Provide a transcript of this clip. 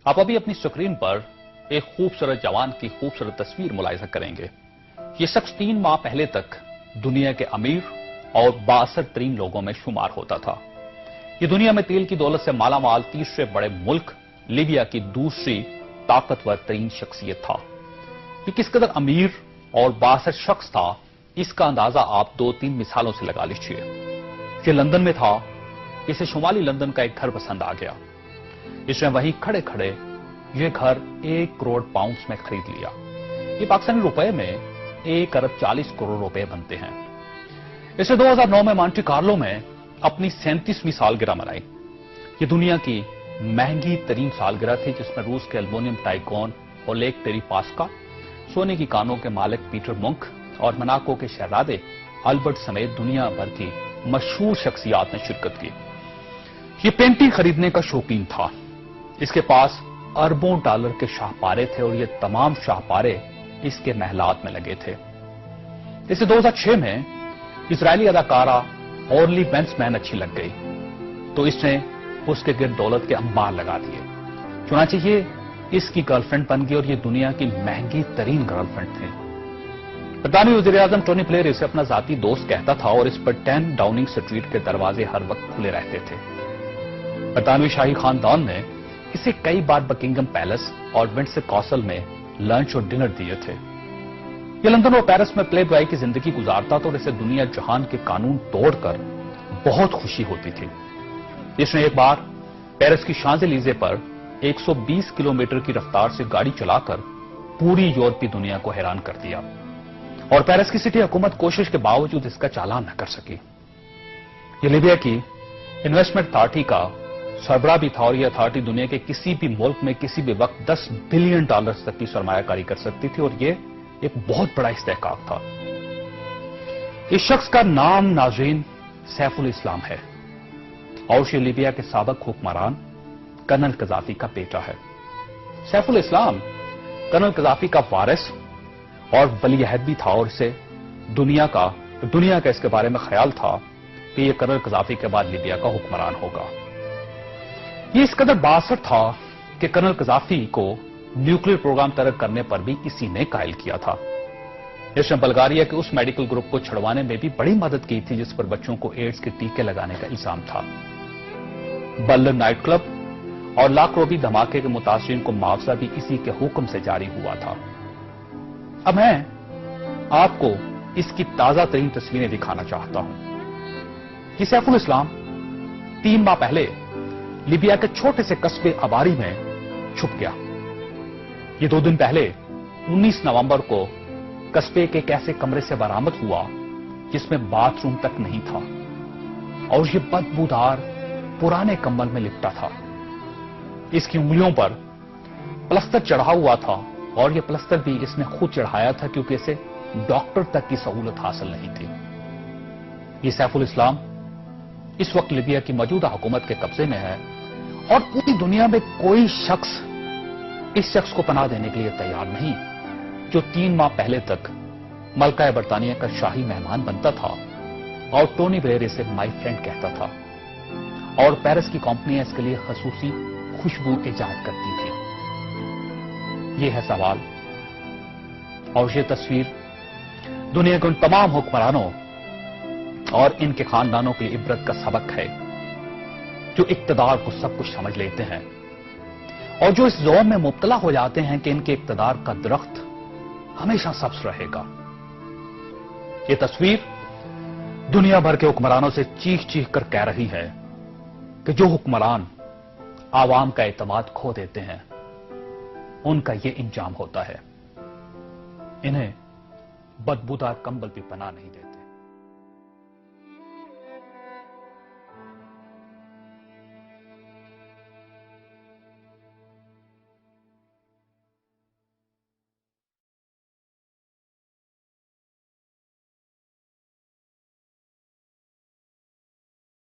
آپ ابھی اپنی سکرین پر ایک خوبصورت جوان کی خوبصورت تصویر ملاحظہ کریں گے۔ یہ شخص 3 ماہ پہلے تک دنیا کے امیر اور بااثر ترین لوگوں میں شمار ہوتا تھا۔ یہ دنیا میں تیل کی دولت سے مالا مال تیسرے بڑے ملک لیبیا کی دوسری طاقتور ترین شخصیت تھا۔ یہ کس قدر امیر اور بااثر شخص تھا، اس کا اندازہ آپ 2-3 مثالوں سے لگا لیجیے۔ یہ لندن میں تھا، اسے شمالی لندن کا ایک گھر پسند آ گیا۔ اس نے وہیں کھڑے کھڑے یہ گھر 1 کروڑ پاؤنڈز میں خرید لیا۔ یہ پاکستانی روپے میں 1 ارب 40 کروڑ روپے بنتے ہیں۔ اسے 2009 میں مانٹی کارلو میں اپنی 37ویں سالگرہ منائی۔ یہ دنیا کی مہنگی ترین سالگرہ تھی، جس میں روس کے المونیم ٹائکون اولیگ ٹیریپاسکا، سونے کی کانوں کے مالک پیٹر منک اور مناکو کے شہزادے البرٹ سمیت دنیا بھر کی مشہور شخصیات نے شرکت کی۔ یہ پینٹنگ خریدنے کا شوقین تھا۔ اس کے پاس اربوں ڈالر کے شاہپارے تھے اور یہ تمام شاہپارے اس کے محلات میں لگے تھے۔ اسے 2006 میں اسرائیلی اداکارہ اورلی بینسمین اچھی لگ گئی تو اس نے اس کے گرد دولت کے انبار لگا دیے۔ چنانچہ یہ اس کی گرل فرینڈ بن گئی اور یہ دنیا کی مہنگی ترین گرل فرینڈ تھی۔ برطانوی وزیر اعظم ٹونی بلیئر اسے اپنا ذاتی دوست کہتا تھا اور اس پر 10 ڈاؤننگ سٹریٹ کے دروازے ہر وقت کھلے رہتے تھے۔ برطانوی شاہی خاندان نے اسے کئی بار بکنگم پیلس اور ونڈسر کاسل میں لنچ اور ڈنر دیے تھے۔ یہ لندن اور پیرس میں پلے بوائے کی زندگی گزارتا تھا اور اسے دنیا جہان کے قانون توڑ کر بہت خوشی ہوتی تھی۔ اس نے ایک بار پیرس کی شانزے-لیزے پر 120 کلومیٹر کی رفتار سے گاڑی چلا کر پوری یورپی دنیا کو حیران کر دیا اور پیرس کی سٹی حکومت کوشش کے باوجود اس کا چالان نہ کر سکی۔ یہ لیبیا کی انویسٹمنٹ اتھارٹی کا سربراہ بھی تھا اور یہ اتھارٹی دنیا کے کسی بھی ملک میں کسی بھی وقت 10 بلین ڈالر تک کی سرمایہ کاری کر سکتی تھی اور یہ ایک بہت بڑا استحقاق تھا۔ اس شخص کا نام ناظرین سیف الاسلام ہے اور یہ لیبیا کے سابق حکمران کرنل قذافی کا بیٹا ہے۔ سیف الاسلام کرنل قذافی کا وارث اور ولی عہد بھی تھا اور اسے دنیا کا اس کے بارے میں خیال تھا کہ یہ کرنل قذافی کے بعد لیبیا کا حکمران ہوگا۔ یہ اس قدر بااثر تھا کہ کرنل قذافی کو نیوکلیر پروگرام ترک کرنے پر بھی اسی نے قائل کیا تھا۔ اس نے بلغاریہ کے اس میڈیکل گروپ کو چھڑوانے میں بھی بڑی مدد کی تھی جس پر بچوں کو ایڈز کے ٹیکے لگانے کا الزام تھا۔ برلن نائٹ کلب اور لاکھ روبی دھماکے کے متاثرین کو معاوضہ بھی اسی کے حکم سے جاری ہوا تھا۔ اب میں آپ کو اس کی تازہ ترین تصویریں دکھانا چاہتا ہوں۔ یہ سیف الاسلام 3 ماہ پہلے لیبیا کے چھوٹے سے قصبے اباری میں چھپ گیا۔ یہ 2 دن پہلے 19 نومبر کو قصبے کے ایک ایسے کمرے سے برآمد ہوا جس میں باتھ روم تک نہیں تھا اور یہ بدبودار پرانے کمبل میں لپٹا تھا۔ اس کی انگلیوں پر پلستر چڑھا ہوا تھا اور یہ پلستر بھی اس نے خود چڑھایا تھا کیونکہ اسے ڈاکٹر تک کی سہولت حاصل نہیں تھی۔ یہ سیف الاسلام اس وقت لیبیا کی موجودہ حکومت کے قبضے میں ہے اور پوری دنیا میں کوئی شخص اس شخص کو پناہ دینے کے لیے تیار نہیں جو 3 ماہ پہلے تک ملکہ برطانیہ کا شاہی مہمان بنتا تھا اور ٹونی بلیئر اسے مائی فرینڈ کہتا تھا اور پیرس کی کمپنیاں اس کے لیے خصوصی خوشبو ایجاد کرتی تھی۔ یہ ہے سوال اور یہ تصویر دنیا کے ان تمام حکمرانوں اور ان کے خاندانوں کے لیے عبرت کا سبق ہے جو اقتدار کو سب کچھ سمجھ لیتے ہیں اور جو اس زوم میں مبتلا ہو جاتے ہیں کہ ان کے اقتدار کا درخت ہمیشہ سبز رہے گا۔ یہ تصویر دنیا بھر کے حکمرانوں سے چیخ چیخ کر کہہ رہی ہے کہ جو حکمران عوام کا اعتماد کھو دیتے ہیں ان کا یہ انجام ہوتا ہے۔ انہیں بدبودار کمبل بھی پناہ نہیں دیتے۔